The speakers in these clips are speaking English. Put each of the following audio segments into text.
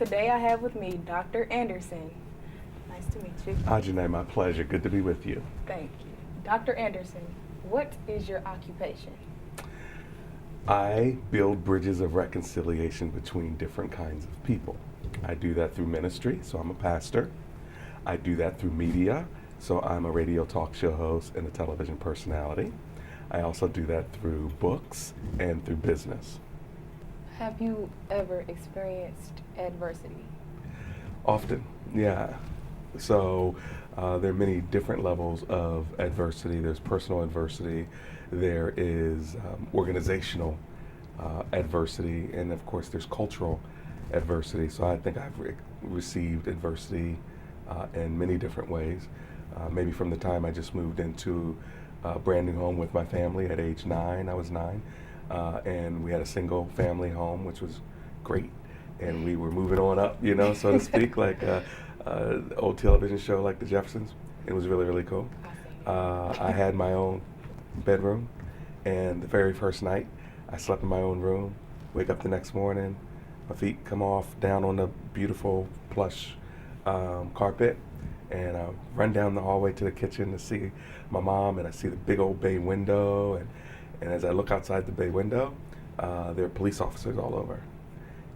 Today I have with me Dr. Anderson. Nice to meet you. Ajane, my pleasure. Good to be with you. Thank you. Dr. Anderson, what is your occupation? I build bridges of reconciliation between different kinds of people. I do that through ministry, so I'm a pastor. I do that through media, so I'm a radio talk show host and a television personality. I also do that through books and through business. Have you ever experienced adversity? Often, yeah. So there are many different levels of adversity. There's personal adversity, there is organizational adversity, and of course there's cultural adversity. So I think I've received adversity in many different ways. Maybe from the time I just moved into a brand new home with my family at age 9, I was 9, and we had a single family home, which was great. And we were moving on up, you know, so to speak, like old television show like The Jeffersons. It was really, really cool. I had my own bedroom, and the very first night, I slept in my own room. Wake up the next morning, my feet come off down on the beautiful plush carpet, and I run down the hallway to the kitchen to see my mom, and I see the big old bay window, and as I look outside the bay window, there are police officers all over,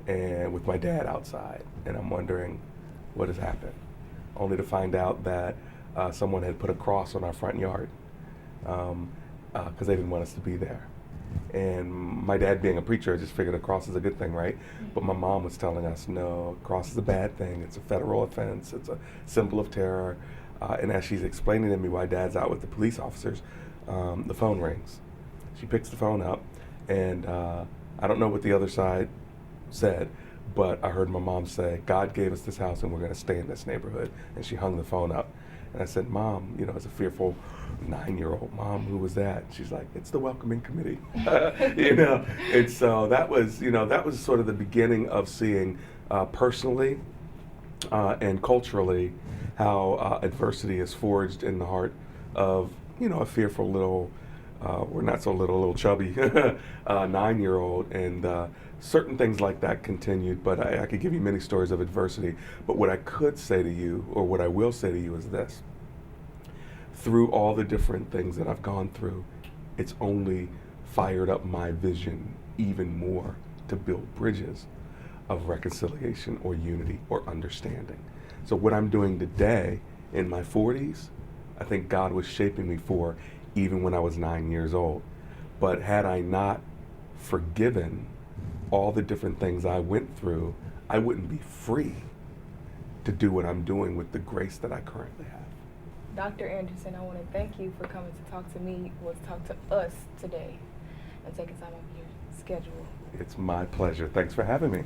and with my dad outside, and I'm wondering what has happened, only to find out that someone had put a cross on our front yard because they didn't want us to be there. And my dad, being a preacher, just figured a cross is a good thing, right? But my mom was telling us, no, cross is a bad thing. It's a federal offense. It's a symbol of terror. And as she's explaining to me why Dad's out with the police officers, the phone rings. She picks the phone up, and I don't know what the other side said, but I heard my mom say, God gave us this house and we're going to stay in this neighborhood. And she hung the phone up. And I said, Mom, you know, as a fearful 9-year-old, Mom, who was that? She's like, it's the welcoming committee. You know, and so that was, you know, that was sort of the beginning of seeing personally and culturally how adversity is forged in the heart of, you know, a fearful little, or not so little chubby 9-year-old. And certain things like that continued, but I could give you many stories of adversity. But what I could say to you, or what I will say to you, is this. Through all the different things that I've gone through, it's only fired up my vision even more to build bridges of reconciliation or unity or understanding. So what I'm doing today in my 40s, I think God was shaping me for even when I was 9 years old. But had I not forgiven all the different things I went through, I wouldn't be free to do what I'm doing with the grace that I currently have. Dr. Anderson, I want to thank you for coming to talk to me, or to talk to us today, and taking time off your schedule. It's my pleasure. Thanks for having me.